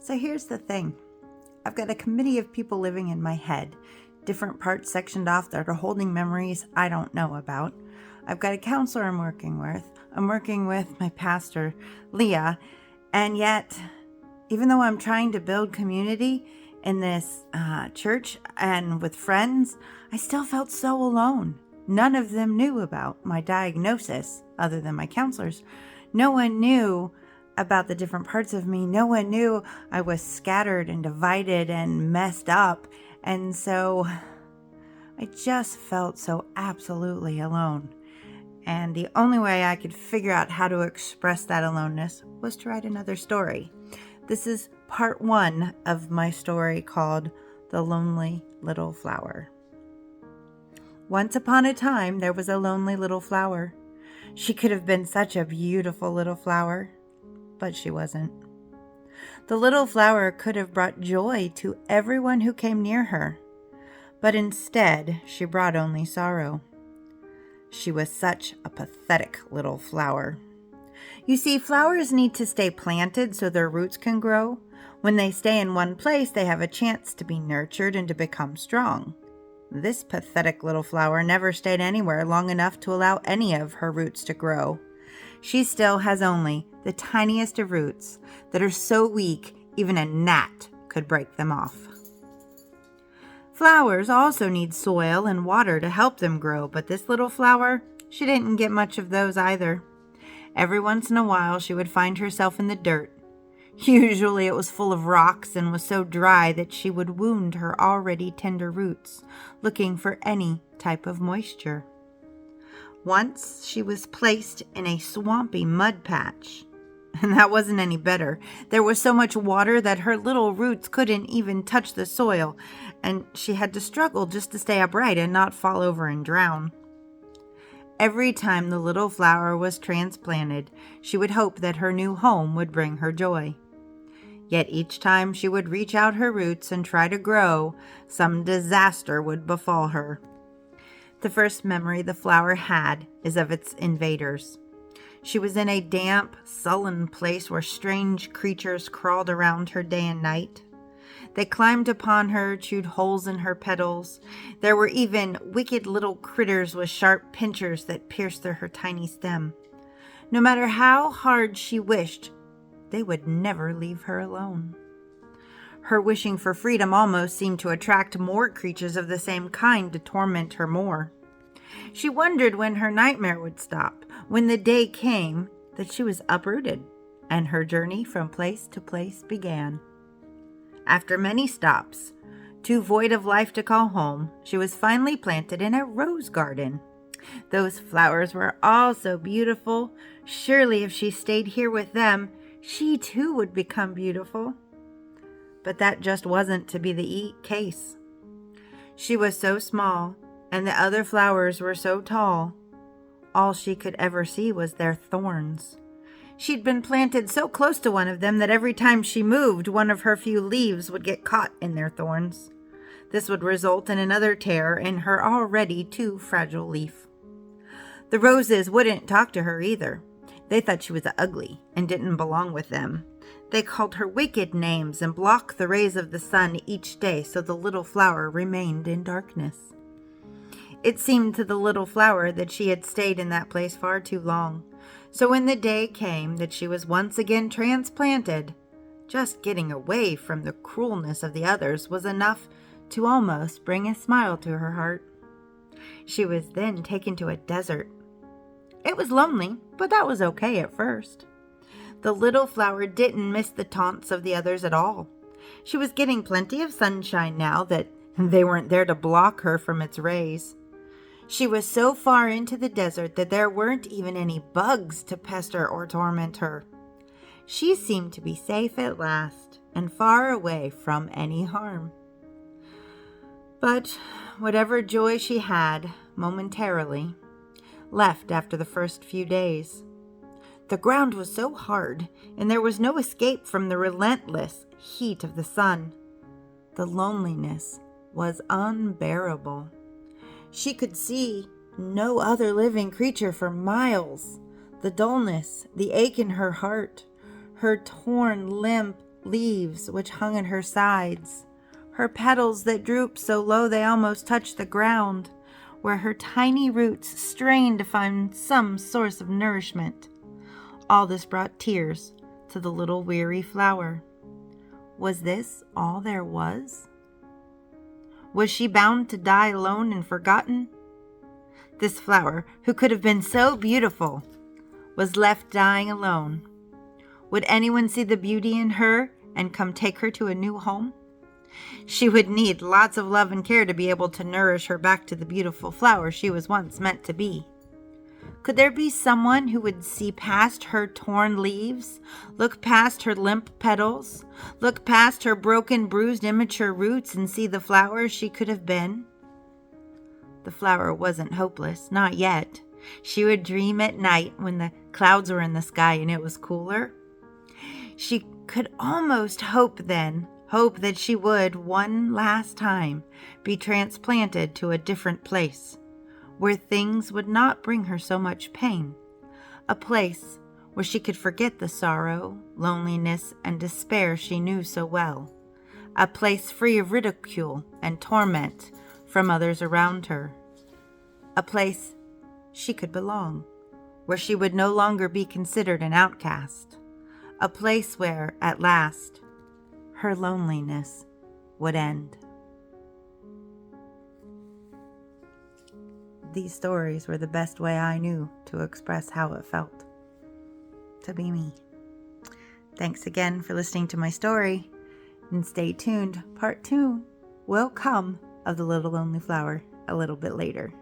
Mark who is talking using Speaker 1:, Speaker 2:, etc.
Speaker 1: So here's the thing. I've got a committee of people living in my head, different parts sectioned off that are holding memories I don't know about. I've got a counselor I'm working with. I'm working with my pastor, Leah, and yet, even though I'm trying to build community in this church and with friends, I still felt so alone. None of them knew about my diagnosis other than my counselors. No one knew about the different parts of me. No one knew I was scattered and divided and messed up. And so I just felt so absolutely alone. And the only way I could figure out how to express that aloneness was to write another story. This is part 1 of my story called The Lonely Little Flower. Once upon a time, there was a lonely little flower. She could have been such a beautiful little flower, but she wasn't. The little flower could have brought joy to everyone who came near her, but instead she brought only sorrow. She was such a pathetic little flower. You see, flowers need to stay planted so their roots can grow. When they stay in one place, they have a chance to be nurtured and to become strong. This pathetic little flower never stayed anywhere long enough to allow any of her roots to grow. She still has only the tiniest of roots that are so weak even a gnat could break them off. Flowers also need soil and water to help them grow, but this little flower, she didn't get much of those either. Every once in a while, she would find herself in the dirt. Usually it was full of rocks and was so dry that she would wound her already tender roots, looking for any type of moisture. Once she was placed in a swampy mud patch, and that wasn't any better. There was so much water that her little roots couldn't even touch the soil, and she had to struggle just to stay upright and not fall over and drown. Every time the little flower was transplanted, she would hope that her new home would bring her joy. Yet each time she would reach out her roots and try to grow, some disaster would befall her. The first memory the flower had is of its invaders. She was in a damp, sullen place where strange creatures crawled around her day and night. They climbed upon her, chewed holes in her petals. There were even wicked little critters with sharp pincers that pierced through her tiny stem. No matter how hard she wished, they would never leave her alone. Her wishing for freedom almost seemed to attract more creatures of the same kind to torment her more. She wondered when her nightmare would stop, when the day came that she was uprooted, and her journey from place to place began. After many stops, too void of life to call home, she was finally planted in a rose garden. Those flowers were all so beautiful. Surely if she stayed here with them, she too would become beautiful. But that just wasn't to be the case. She was so small, and the other flowers were so tall. All she could ever see was their thorns. She'd been planted so close to one of them that every time she moved, one of her few leaves would get caught in their thorns. This would result in another tear in her already too fragile leaf. The roses wouldn't talk to her either. They thought she was ugly and didn't belong with them. They called her wicked names and blocked the rays of the sun each day so the little flower remained in darkness. It seemed to the little flower that she had stayed in that place far too long. So when the day came that she was once again transplanted, just getting away from the cruelness of the others was enough to almost bring a smile to her heart. She was then taken to a desert. It was lonely, but that was okay at first. The little flower didn't miss the taunts of the others at all. She was getting plenty of sunshine now that they weren't there to block her from its rays. She was so far into the desert that there weren't even any bugs to pester or torment her. She seemed to be safe at last and far away from any harm. But whatever joy she had, momentarily, left after the first few days. The ground was so hard, and there was no escape from the relentless heat of the sun. The loneliness was unbearable. She could see no other living creature for miles. The dullness, the ache in her heart, her torn, limp leaves which hung at her sides, her petals that drooped so low they almost touched the ground, where her tiny roots strained to find some source of nourishment. All this brought tears to the little weary flower. Was this all there was? Was she bound to die alone and forgotten? This flower, who could have been so beautiful, was left dying alone. Would anyone see the beauty in her and come take her to a new home? She would need lots of love and care to be able to nourish her back to the beautiful flower she was once meant to be. Could there be someone who would see past her torn leaves, look past her limp petals, look past her broken, bruised, immature roots and see the flower she could have been? The flower wasn't hopeless, not yet. She would dream at night when the clouds were in the sky and it was cooler. She could almost hope that she would one last time be transplanted to a different place, where things would not bring her so much pain, a place where she could forget the sorrow, loneliness, and despair she knew so well, a place free of ridicule and torment from others around her, a place she could belong, where she would no longer be considered an outcast, a place where, at last, her loneliness would end. These stories were the best way I knew to express how it felt to be me. Thanks again for listening to my story, and stay tuned. Part 2 will come of The Little Lonely Flower a little bit later.